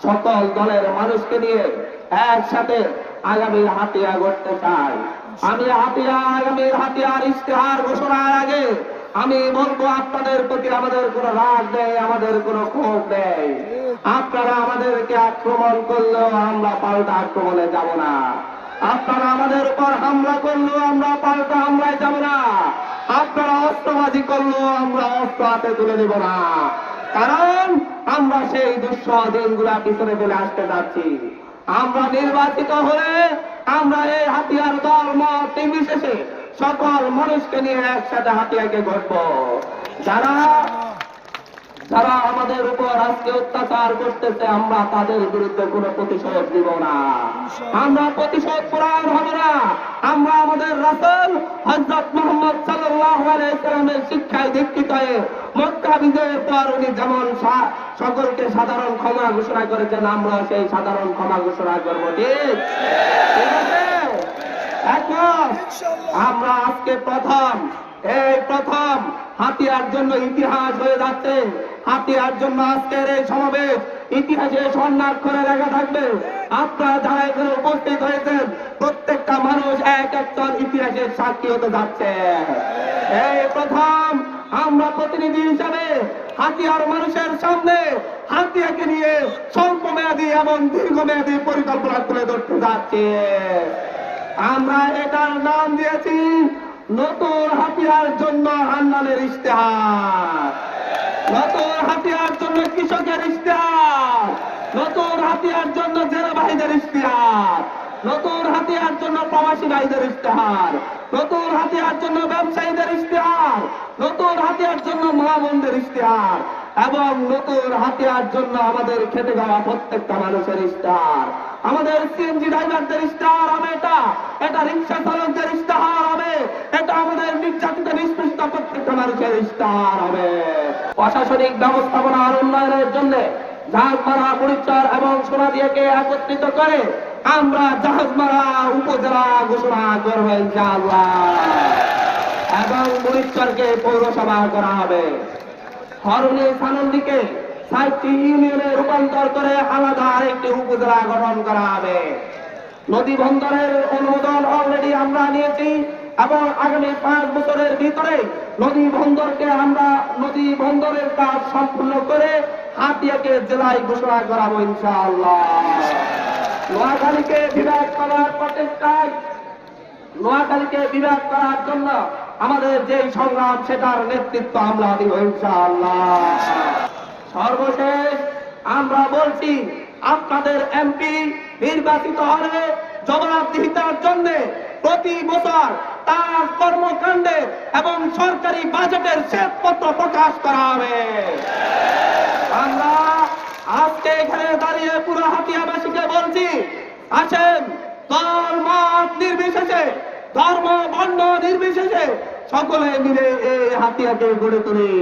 সকল দলের মানুষকে নিয়ে একসাথে আগামীর হাতিয়া গড়তে চাই। আমি আগামীর হাতিয়ার ইশতেহার ঘোষণার আগে আমি বলবো, আপনাদের প্রতি আমাদের কোনো রাগ নেই, আমাদের কোনো ক্ষোভ নেই। আপনারা আমাদেরকে আক্রমণ করলেও আমরা পাল্টা আক্রমণে যাব না। আপনারা আমাদের উপর হামলা করলেও আমরা পাল্টা হামলায় যাব না। আপনারা অস্ত্রবাজি করলেও আমরা অস্ত্র হাতে তুলে নিব না। কারণ আমরা সেই দুঃসহ দিনগুলা পিছনে ফেলে আসতে যাচ্ছি। আমরা নির্বাচিত হলে আমরা এই হাতিয়ার দল মত নির্বিশেষে সকল মানুষকে নিয়ে একসাথে হাতিয়াকে গড়ব। যারা আমাদের উপর আজকে অত্যাচার করতেছে, আমরা তাদের বিরুদ্ধে কোনো প্রতিশোধ দিব না। আমরা প্রতিশোধ পরায়ণ হব না। আমরা আমাদের রাসূল হযরত মুহাম্মদ সাল্লাল্লাহু আলাইহি ওয়াসাল্লামের শিক্ষায় দীক্ষিত হয়ে মক্কা বিজয়ের পর উনি যেমন সকলকে সাধারণ ক্ষমা ঘোষণা করেছেন, আমরা সেই সাধারণ ক্ষমা ঘোষণা করব। ঠিক আছে? এখন আমরা আজকে প্রথম হাতিয়ার জন্য ইতিহাস হয়ে যাচ্ছে। হাতিয়ার জন্য আজকের এই সমাবেশ ইতিহাসে স্বর্ণাক্ষরে লেখা থাকবে। আপনারা যারা এখানে উপস্থিত হয়েছেন, প্রত্যেকটা মানুষ এক একজন ইতিহাসের সাক্ষী হতে যাচ্ছে। এই প্রথম আমরা প্রতিনিধি হিসাবে হাতিয়ার মানুষের সামনে হাতিয়াকে নিয়ে স্বল্পমেয়াদী এবং দীর্ঘমেয়াদী পরিকল্পনা তুলে ধরতে যাচ্ছে। আমরা এটার নাম দিয়েছি নতুন হাতিয়ার জন্য আন্দোলনের ইশতেহার, নতুন হাতিয়ার জন্য কৃষকের ইশতেহার, নতুন হাতিয়ার জন্য জেলা ভাইদের ইশতেহার, নতুন হাতিয়ার জন্য প্রবাসী ভাইদের ইশতেহার, নতুন হাতিয়ার জন্য ব্যবসায়ীদের ইশতেহার, নতুন হাতিয়ার জন্য মা বোনদের ইশতেহার এবং নতুন হাতিয়ার জন্য আমাদের খেতে যাওয়া প্রত্যেকটা মানুষের ইশতেহার। আমাদের সিএনজি ড্রাইভারদের ইশতেহার হবে, এটা রিক্সা চালকদের ইশতেহার হবে, এটা আমাদের নির্যাতিত নিষ্পৃষ্ট প্রত্যেকটা মানুষের ইশতেহার হবে। প্রশাসনিক ব্যবস্থাপনার উন্নয়নের জন্য জাহাজমারা, বুড়িচর এবং সোনাদিয়াকে একত্রিত করে আমরা জাহাজমারা উপজেলা ঘোষণা করবো ইনশাআল্লাহ, এবং বুড়িচরকে পৌরসভা করা হবে। হরুনি সানন্দীকে ৬০টি ইউনিয়নে রূপান্তর করে আলাদা আরেকটি উপজেলা গঠন করা হবে। নদী বন্দরের অনুমোদন অলরেডি আমরা নিয়েছি এবং আগামী ৫ বছরের ভিতরে নদী বন্দরের কাজ সম্পূর্ণ করে হাতিয়াকে জেলায় ঘোষণা করাবো ইনশাআল্লাহ। নোয়াখালীকে বিভাগ করার প্রচেষ্টায়, নোয়াখালীকে বিভাগ করার জন্য আমাদের যে সংগ্রাম, সেটার নেতৃত্ব আমরা দিব ইনশাআল্লাহ। সর্বশেষ আমরা বলছি, আপনাদের এমপি নির্বাচিত হলে জবাবদিহিতার জন্য প্রতি বছর তার কর্মকাণ্ডে এবং সরকারি বাজেটের শ্বেতপত্র প্রকাশ করা হবে। আমরা আজকে এখানে দাঁড়িয়ে পুরো হাতিয়াবাসীকে বলছি, আসেন দল মত নির্বিশেষে, ধর্ম বর্ণ নির্বিশেষে সকলে মিলে এই হাতিয়াকে গড়ে তুলি।